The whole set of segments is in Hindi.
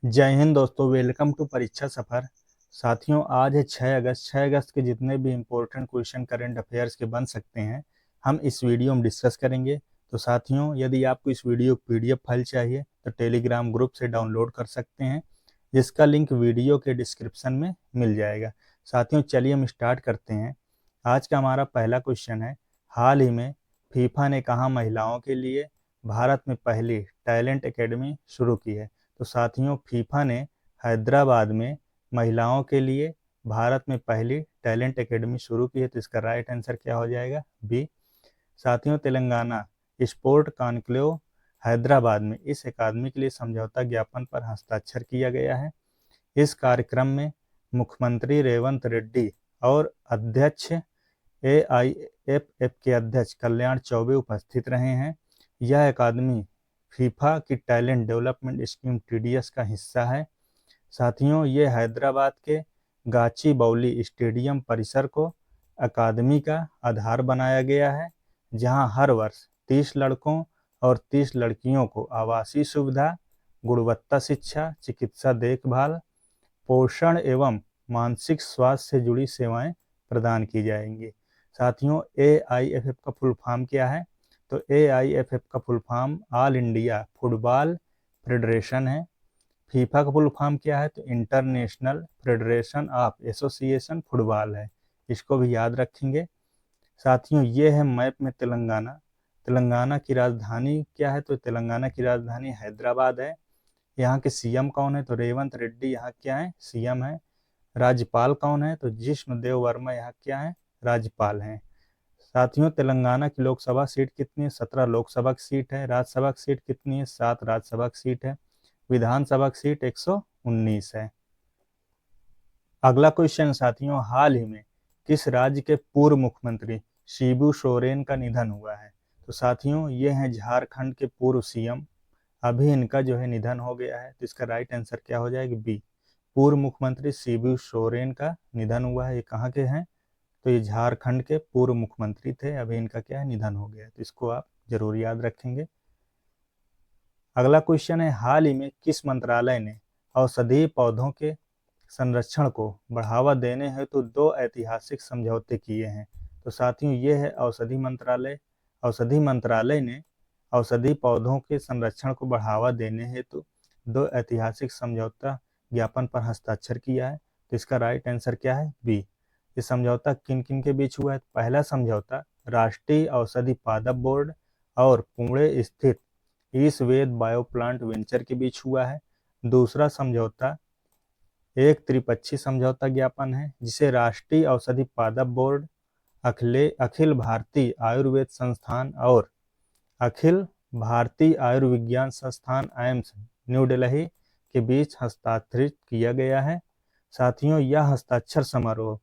जय हिंद दोस्तों, वेलकम टू परीक्षा सफर। साथियों, आज है 6 अगस्त। 6 अगस्त के जितने भी इम्पोर्टेंट क्वेश्चन करंट अफेयर्स के बन सकते हैं, हम इस वीडियो में डिस्कस करेंगे। तो साथियों, यदि आपको इस वीडियो की पीडीएफ फाइल चाहिए तो टेलीग्राम ग्रुप से डाउनलोड कर सकते हैं, जिसका लिंक वीडियो के डिस्क्रिप्शन में मिल जाएगा। साथियों, चलिए हम स्टार्ट करते हैं। आज का हमारा पहला क्वेश्चन है, हाल ही में फीफा ने कहाँ महिलाओं के लिए भारत में पहली टैलेंट एकेडमी शुरू की है? तो साथियों, फीफा ने हैदराबाद में महिलाओं के लिए भारत में पहली टैलेंट एकेडमी शुरू की है। तो इसका राइट आंसर क्या हो जाएगा? बी। साथियों, तेलंगाना स्पोर्ट कॉन्क्लेव हैदराबाद में इस अकादमी के लिए समझौता ज्ञापन पर हस्ताक्षर किया गया है। इस कार्यक्रम में मुख्यमंत्री रेवंत रेड्डी और अध्यक्ष एआईएफएफ के अध्यक्ष कल्याण चौबे उपस्थित रहे हैं। यह अकादमी फीफा की टैलेंट डेवलपमेंट स्कीम टीडीएस का हिस्सा है। साथियों, ये हैदराबाद के गाचीबौली स्टेडियम परिसर को अकादमी का आधार बनाया गया है, जहां हर वर्ष 30 लड़कों और 30 लड़कियों को आवासीय सुविधा, गुणवत्ता शिक्षा, चिकित्सा देखभाल, पोषण एवं मानसिक स्वास्थ्य से जुड़ी सेवाएं प्रदान की जाएंगी। साथियों, एआईएफएफ का फुल फॉर्म क्या है? तो एआईएफएफ का full form all India football federation है। फीफा का फुल फॉर्म क्या है? तो international federation of association football है। इसको भी याद रखेंगे। साथियों, ये है मैप में तेलंगाना। तेलंगाना की राजधानी क्या है? तो तेलंगाना की राजधानी हैदराबाद है। यहाँ के सीएम कौन है? तो रेवंत रेड्डी यहाँ क्या है? सीएम है। राज्यपाल कौन है? तो जिष्णुदेव वर्मा यहाँ क्या है? राज्यपाल हैं। साथियों, तेलंगाना की लोकसभा सीट कितनी है? 17 लोकसभा की सीट है। राज्यसभा की सीट कितनी है? 7 राज्यसभा की सीट है। विधानसभा की सीट 119 है। अगला क्वेश्चन साथियों, हाल ही में किस राज्य के पूर्व मुख्यमंत्री शिबू सोरेन का निधन हुआ है? तो साथियों, ये हैं झारखंड के पूर्व सीएम। अभी इनका जो है निधन हो गया है। तो इसका राइट आंसर क्या हो जाएगा? बी। पूर्व मुख्यमंत्री शिबू सोरेन का निधन हुआ है। ये कहाँ के हैं? तो ये झारखंड के पूर्व मुख्यमंत्री थे। अभी इनका क्या है? निधन हो गया है। तो इसको आप जरूर याद रखेंगे। अगला क्वेश्चन है, हाल ही में किस मंत्रालय ने औषधीय पौधों के संरक्षण को बढ़ावा देने हेतु 2 ऐतिहासिक समझौते किए हैं? तो साथियों, ये है औषधि मंत्रालय। औषधि मंत्रालय ने औषधि पौधों के संरक्षण को बढ़ावा देने हेतु 2 ऐतिहासिक समझौता ज्ञापन पर हस्ताक्षर किया है। तो इसका राइट आंसर क्या है? बी। ये समझौता किन किन के बीच हुआ है? पहला समझौता राष्ट्रीय औषधि पादप बोर्ड और पुणे स्थित ईस्ट वेद बायो प्लांट वेंचर के बीच हुआ है। दूसरा समझौता एक त्रिपक्षीय समझौता ज्ञापन है, जिसे राष्ट्रीय औषधि पादप बोर्ड, अखिल भारतीय आयुर्वेद संस्थान और अखिल भारतीय आयुर्विज्ञान संस्थान एम्स न्यू दिल्ली के बीच हस्ताक्षरित किया गया है। साथियों, यह हस्ताक्षर समारोह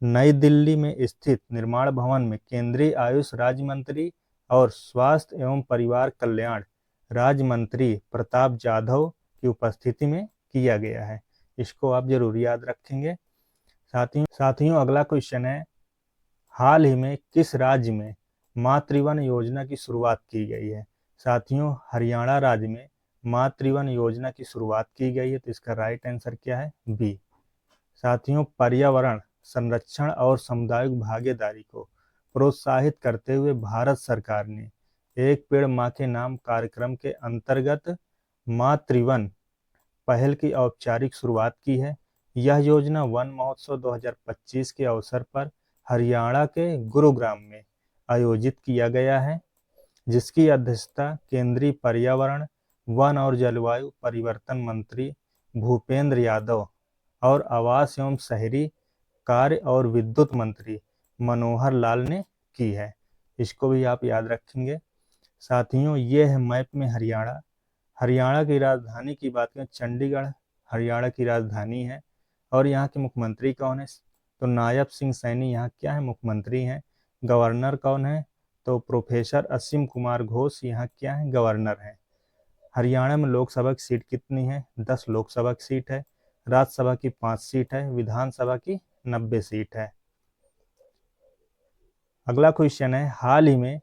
नई दिल्ली में स्थित निर्माण भवन में केंद्रीय आयुष राज्य मंत्री और स्वास्थ्य एवं परिवार कल्याण राज्य मंत्री प्रताप जाधव की उपस्थिति में किया गया है। इसको आप जरूर याद रखेंगे। साथियों, अगला क्वेश्चन है, हाल ही में किस राज्य में मातृवन योजना की शुरुआत की गई है? साथियों, हरियाणा राज्य में मातृवन योजना की शुरुआत की गई है। तो इसका राइट आंसर क्या है? बी। साथियों, पर्यावरण संरक्षण और सामुदायिक भागीदारी को प्रोत्साहित करते हुए भारत सरकार ने एक पेड़ मां के नाम कार्यक्रम के अंतर्गत मातृवन पहल की औपचारिक शुरुआत की है। यह योजना वन महोत्सव 2025 के अवसर पर हरियाणा के गुरुग्राम में आयोजित किया गया है, जिसकी अध्यक्षता केंद्रीय पर्यावरण, वन और जलवायु परिवर्तन मंत्री भूपेंद्र यादव और आवास एवं शहरी कार्य और विद्युत मंत्री मनोहर लाल ने की है। इसको भी आप याद रखेंगे। साथियों, ये है मैप में हरियाणा। हरियाणा की राजधानी की बात करें, चंडीगढ़ हरियाणा की राजधानी है। और यहाँ के मुख्यमंत्री कौन है? तो नायब सिंह सैनी यहाँ क्या है? मुख्यमंत्री हैं। गवर्नर कौन है? तो प्रोफेसर असीम कुमार घोष यहाँ क्या है? गवर्नर हैं। हरियाणा में लोकसभा की सीट कितनी है? 10 लोकसभा की सीट है। राज्यसभा की 5 सीट है। विधानसभा की 90 सीट है। अगला क्वेश्चन है, हाल ही में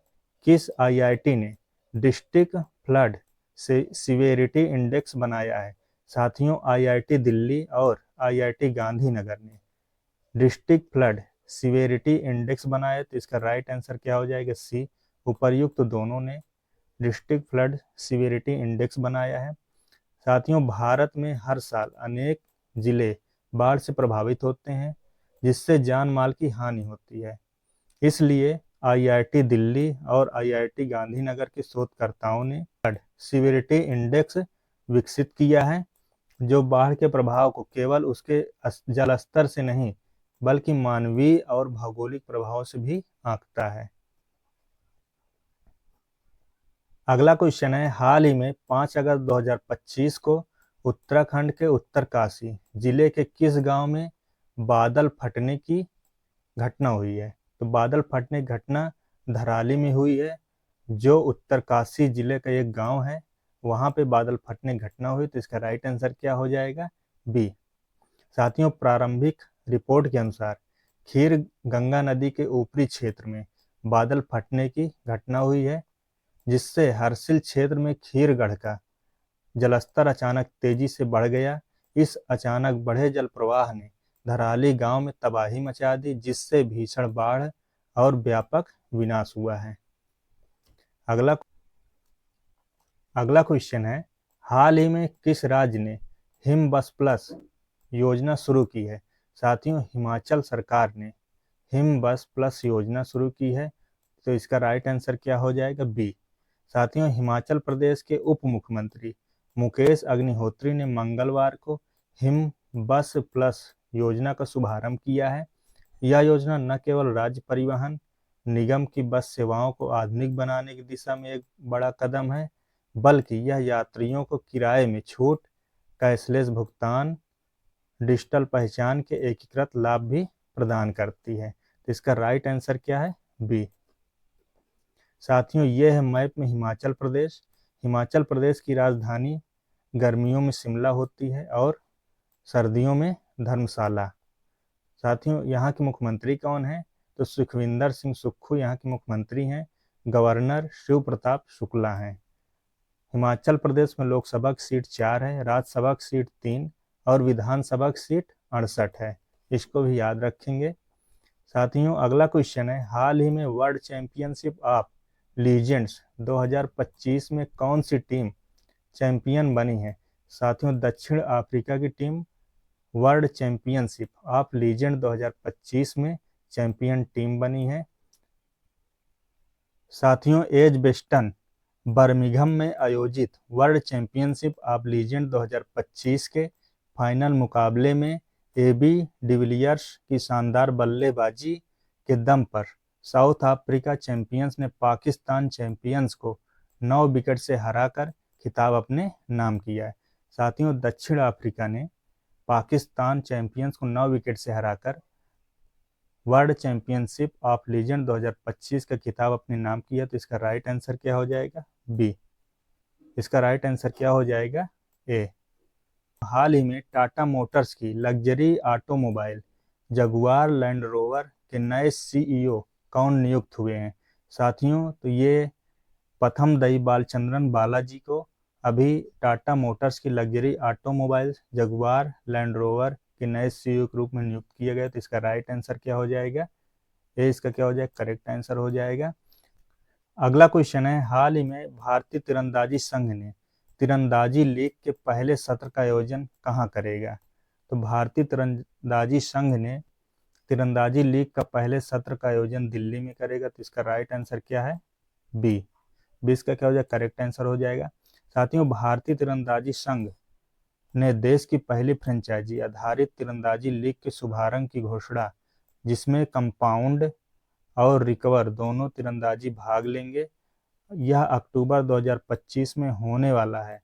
किस आईआईटी ने डिस्ट्रिक्ट फ्लड से सिवेरिटी इंडेक्स बनाया है? साथियों आईआईटी दिल्ली और आईआईटी गांधीनगर ने डिस्ट्रिक्ट फ्लड सीवेरिटी इंडेक्स बनाया, तो इसका राइट आंसर क्या हो जाएगा? सी। उपर्युक्त दोनों ने डिस्ट्रिक्ट फ्लड सीवेरिटी इंडेक्स बनाया है। साथियों भारत में हर साल अनेक जिले बाढ़ से प्रभावित होते हैं, जिससे जान माल की हानि होती है। इसलिए आईआईटी दिल्ली और आईआईटी गांधीनगर के शोधकर्ताओं ने फ्लड सीवेरिटी इंडेक्स विकसित किया है, जो बाढ़ के प्रभाव को केवल उसके जल स्तर से नहीं बल्कि मानवीय और भौगोलिक प्रभावों से भी आंकता है। अगला क्वेश्चन है, हाल ही में 5 अगस्त 2025 को उत्तराखंड के उत्तरकाशी जिले के किस गांव में बादल फटने की घटना हुई है? तो बादल फटने की घटना धराली में हुई है, जो उत्तरकाशी जिले का एक गांव है, वहां पे बादल फटने की घटना हुई। तो इसका राइट आंसर क्या हो जाएगा? बी। साथियों प्रारंभिक रिपोर्ट के अनुसार खीर गंगा नदी के ऊपरी क्षेत्र में बादल फटने की घटना हुई है, जिससे हर्सिल क्षेत्र में खीरगढ़ का जलस्तर अचानक तेजी से बढ़ गया। इस अचानक बढ़े जल प्रवाह ने धराली गांव में तबाही मचा दी, जिससे भीषण बाढ़ और व्यापक विनाश हुआ है। अगला क्वेश्चन है, हाल ही में किस राज्य ने हिम बस प्लस योजना शुरू की है? साथियों हिमाचल सरकार ने हिम बस प्लस योजना शुरू की है, तो इसका राइट आंसर क्या हो जाएगा? बी। साथियों हिमाचल प्रदेश के उप मुख्यमंत्री मुकेश अग्निहोत्री ने मंगलवार को हिम बस प्लस योजना का शुभारंभ किया है। यह योजना न केवल राज्य परिवहन निगम की बस सेवाओं को आधुनिक बनाने की दिशा में एक बड़ा कदम है, बल्कि यह यात्रियों को किराए में छूट, कैशलेस भुगतान, डिजिटल पहचान के एकीकृत लाभ भी प्रदान करती है। तो इसका राइट आंसर क्या है? बी। साथियों यह है मैप में हिमाचल प्रदेश। हिमाचल प्रदेश की राजधानी गर्मियों में शिमला होती है और सर्दियों में धर्मशाला। साथियों यहाँ के मुख्यमंत्री कौन है? तो सुखविंदर सिंह सुक्खू यहाँ के मुख्यमंत्री हैं। गवर्नर शिव प्रताप शुक्ला हैं। हिमाचल प्रदेश में लोकसभा की सीट 4 है, राज्यसभा की सीट 3 और विधानसभा की सीट 68 है। इसको भी याद रखेंगे। साथियों अगला क्वेश्चन है, हाल ही में वर्ल्ड चैंपियनशिप ऑफ लीजेंड्स 2025 में कौन सी टीम चैंपियन बनी है? साथियों दक्षिण अफ्रीका की team world championship of legend 2025 में चैंपियन टीम बनी है। साथियों एजबेस्टन बर्मिंघम में आयोजित वर्ल्ड चैंपियनशिप ऑफ लीजेंड 2025 के फाइनल मुकाबले में एबी डिविलियर्स की शानदार बल्लेबाजी के दम पर साउथ अफ्रीका चैंपियंस ने पाकिस्तान चैंपियंस को 9 विकेट से हराकर खिताब अपने नाम किया है। साथियों दक्षिण अफ्रीका ने पाकिस्तान चैंपियंस को 9 विकेट से हराकर वर्ल्ड चैंपियनशिप ऑफ लीजेंड 2025 का खिताब अपने नाम किया। तो इसका राइट आंसर क्या हो जाएगा? बी। इसका राइट आंसर क्या हो जाएगा? ए। हाल ही में टाटा मोटर्स की luxury automobile Jaguar land rover के नए सीईओ कौन नियुक्त हुए हैं? साथियों तो ये प्रथम दई बालचंद्रन बालाजी को अभी टाटा मोटर्स की luxury automobile Jaguar land rover के नए सीईओ के रूप में नियुक्त किया गया। तो इसका राइट आंसर क्या हो जाएगा? ए इसका क्या हो जाएगा? करेक्ट आंसर हो जाएगा। अगला क्वेश्चन है, हाल ही में भारतीय तीरंदाजी संघ ने तीरंदाजी लीग के पहले सत्र का आयोजन कहाँ करेगा? तो भारतीय तीरंदाजी संघ ने तीरंदाजी लीग का पहले सत्र का आयोजन दिल्ली में करेगा। तो इसका राइट आंसर क्या है? बी। बी इसका क्या हो जाएगा? करेक्ट आंसर हो जाएगा। साथियों भारतीय तीरंदाजी संघ ने देश की पहली फ्रेंचाइजी आधारित तीरंदाजी लीग के शुभारंभ की घोषणा, जिसमें कंपाउंड और रिकवर दोनों तीरंदाजी भाग लेंगे। यह अक्टूबर 2025 में होने वाला है।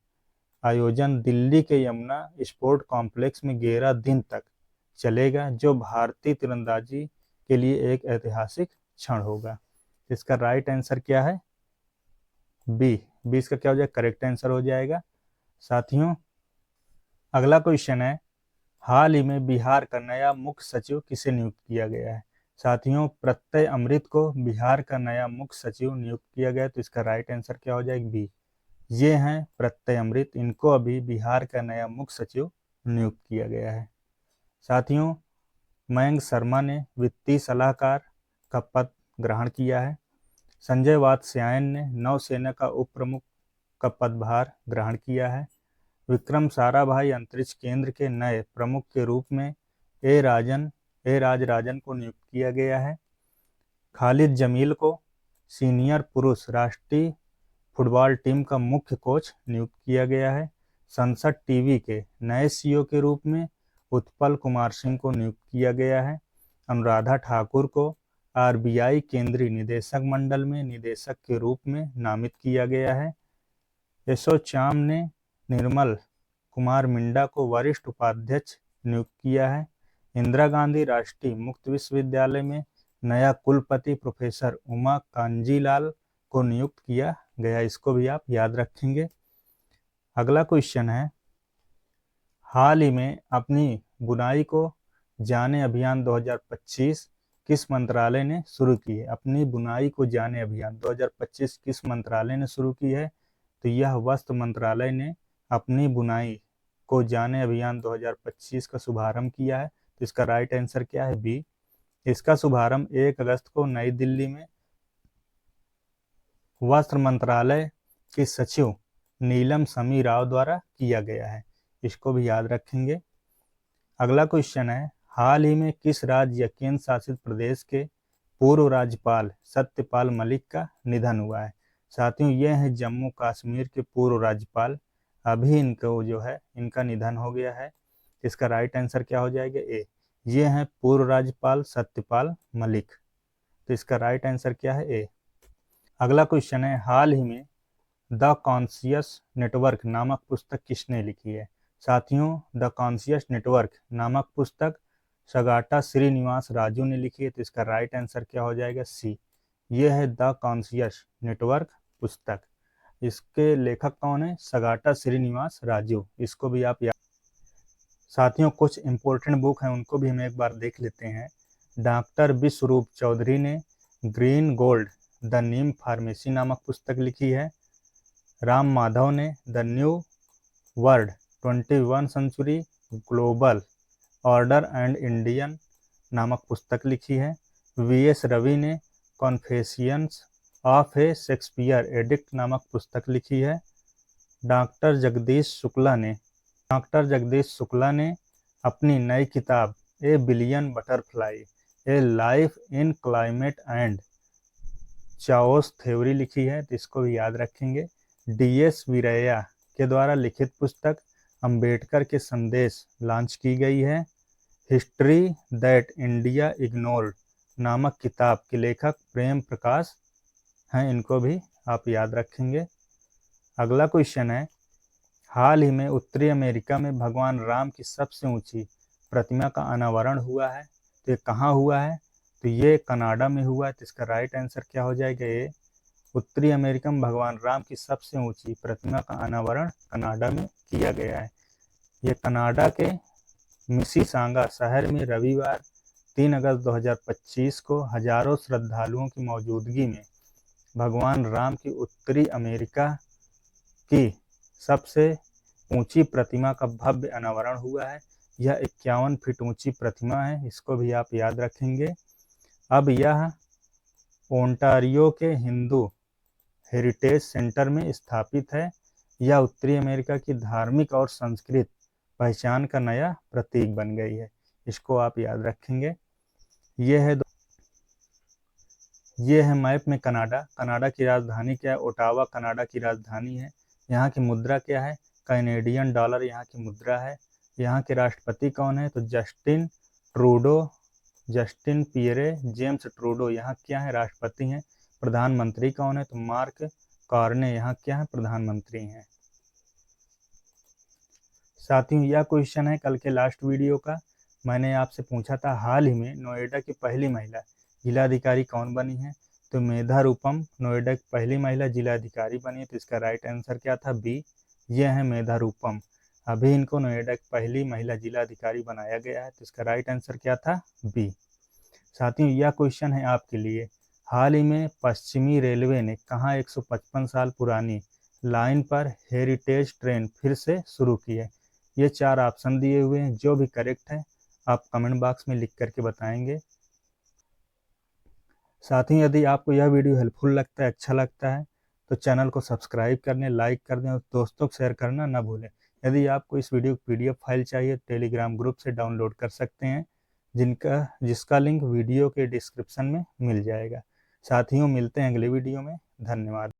आयोजन दिल्ली के यमुना स्पोर्ट कॉम्प्लेक्स में 11 दिन तक चलेगा, जो भारतीय तीरंदाजी के लिए एक ऐतिहासिक क्षण होगा। इसका राइट आंसर क्या है? बी। बी इसका क्या हो जाएगा? करेक्ट आंसर हो जाएगा। साथियों अगला क्वेश्चन है, हाल ही में बिहार का नया मुख्य सचिव किसे नियुक्त किया गया है? साथियों प्रत्यय अमृत को बिहार का नया मुख्य सचिव नियुक्त किया गया। तो इसका राइट आंसर क्या हो जाएगा? बी। ये हैं प्रत्यय अमृत, इनको अभी बिहार का नया मुख्य सचिव नियुक्त किया गया है। साथियों, मयंक शर्मा ने वित्तीय सलाहकार का पद ग्रहण किया है। संजय वात्स्यायन ने नौसेना का उप प्रमुख का पदभार ग्रहण किया है। विक्रम साराभाई अंतरिक्ष केंद्र के नए प्रमुख के रूप में ए राज राजन को नियुक्त किया गया है। खालिद जमील को सीनियर पुरुष राष्ट्रीय फुटबॉल टीम का मुख्य कोच नियुक्त किया गया है। संसद टीवी के नए सीईओ के रूप में उत्पल कुमार सिंह को नियुक्त किया गया है। अनुराधा ठाकुर को आरबीआई केंद्रीय निदेशक मंडल में निदेशक के रूप में नामित किया गया है। एसोचैम ने निर्मल कुमार मिंडा को वरिष्ठ उपाध्यक्ष नियुक्त किया है। इंदिरा गांधी राष्ट्रीय मुक्त विश्वविद्यालय में नया कुलपति प्रोफेसर उमा कांजीलाल को नियुक्त किया गया, इसको भी आप याद रखेंगे। अगला क्वेश्चन है, हाल ही में अपनी बुनाई को जाने अभियान 2025 किस मंत्रालय ने शुरू की है? अपनी बुनाई को जाने अभियान 2025 किस मंत्रालय ने शुरू की है? तो यह वस्त्र मंत्रालय ने अपनी बुनाई को जाने अभियान 2025 का शुभारंभ किया है। तो इसका राइट आंसर क्या है? बी। इसका शुभारंभ 1 अगस्त को नई दिल्ली में वस्त्र मंत्रालय के सचिव नीलम समी राव द्वारा किया गया है, इसको भी याद रखेंगे। अगला क्वेश्चन है, हाल ही में किस राज्य या केंद्र शासित प्रदेश के पूर्व राज्यपाल सत्यपाल मलिक का निधन हुआ है? साथियों, यह है जम्मू कश्मीर के पूर्व राज्यपाल, अभी इनको जो है इनका निधन हो गया है। इसका राइट आंसर क्या हो जाएगा? ए। ये है पूर्व राज्यपाल सत्यपाल मलिक, तो इसका राइट आंसर क्या है? ए। अगला क्वेश्चन है, हाल ही में द कॉन्शियस नेटवर्क नामक पुस्तक किसने लिखी है? साथियों, द कॉन्शियस नेटवर्क नामक पुस्तक सगाटा श्रीनिवास राजू ने लिखी है, तो इसका राइट आंसर क्या हो जाएगा? सी। यह है द कॉन्शियस नेटवर्क पुस्तक, इसके लेखक कौन है? सगाटा श्रीनिवास राजू, इसको भी आप याद। साथियों, कुछ इंपॉर्टेंट बुक हैं, उनको भी हम एक बार देख लेते हैं। डॉक्टर विश्वरूप चौधरी ने green gold the neem pharmacy नामक पुस्तक लिखी है। राम माधव ने the new world 21 century global order and Indian नामक पुस्तक लिखी है। वीएस रवि ने confessions of a Shakespeare addict नामक पुस्तक लिखी है। डॉक्टर जगदीश शुक्ला ने अपनी नई किताब ए billion butterfly A life in climate and chaos theory लिखी है, तो इसको भी याद रखेंगे। डीएस वीरैया के द्वारा लिखित पुस्तक अंबेडकर के संदेश लॉन्च की गई है। हिस्ट्री दैट इंडिया इग्नोर्ड नामक किताब के लेखक प्रेम प्रकाश हैं, इनको भी आप याद रखेंगे। अगला क्वेश्चन है, हाल ही में उत्तरी अमेरिका में भगवान राम की सबसे ऊंची प्रतिमा का अनावरण हुआ है, तो ये कहाँ हुआ है? तो ये कनाडा में हुआ है, तो इसका राइट आंसर क्या हो जाएगा? ये उत्तरी अमेरिका में भगवान राम की सबसे ऊंची प्रतिमा का अनावरण कनाडा में किया गया है। यह कनाडा के मिसिसागा शहर में रविवार 3 अगस्त 2025 को हजारों श्रद्धालुओं की मौजूदगी में भगवान राम की उत्तरी अमेरिका की सबसे ऊंची प्रतिमा का भव्य अनावरण हुआ है। यह 51 फीट ऊंची प्रतिमा है, इसको भी आप याद रखेंगे। अब यह ओंटारियो के हिंदू हेरिटेज सेंटर में स्थापित है। यह उत्तरी अमेरिका की धार्मिक और सांस्कृतिक पहचान का नया प्रतीक बन गई है, इसको आप याद रखेंगे। यह है मैप में कनाडा की राजधानी क्या है? ओटावा कनाडा की राजधानी है। यहाँ की मुद्रा क्या है? कैनेडियन डॉलर यहाँ की मुद्रा है। यहाँ के राष्ट्रपति कौन है? तो जस्टिन पियरे जेम्स ट्रूडो यहाँ क्या है? राष्ट्रपति हैं। प्रधानमंत्री कौन है? तो मार्क कार्ने यहाँ क्या है? प्रधानमंत्री हैं। साथियों, यह क्वेश्चन है कल के लास्ट वीडियो का। मैंने आपसे पूछा था हाल ही में नोएडा की पहली महिला जिलाधिकारी कौन बनी है? तो मेधा रूपम नोएडा की पहली महिला जिलाधिकारी बनी, तो इसका राइट आंसर क्या था? बी। यह है मेधा रूपम, अभी इनको नोएडा की पहली महिला जिलाधिकारी बनाया गया है, तो इसका राइट आंसर क्या था? बी। साथियों, यह क्वेश्चन है आपके लिए, हाल ही में पश्चिमी रेलवे ने कहाँ 155 साल पुरानी लाइन पर हेरिटेज ट्रेन फिर से शुरू की है। ये 4 ऑप्शन दिए हुए हैं, जो भी करेक्ट है आप कमेंट बॉक्स में लिख करके बताएंगे। साथ ही यदि आपको यह वीडियो हेल्पफुल लगता है, अच्छा लगता है, तो चैनल को सब्सक्राइब करने, लाइक कर दें और दोस्तों को शेयर करना ना भूलें। यदि आपको इस वीडियो की पीडीएफ फाइल चाहिए, टेलीग्राम ग्रुप से डाउनलोड कर सकते हैं, जिसका लिंक वीडियो के डिस्क्रिप्शन में मिल जाएगा। साथियों, मिलते हैं अगले वीडियो में। धन्यवाद।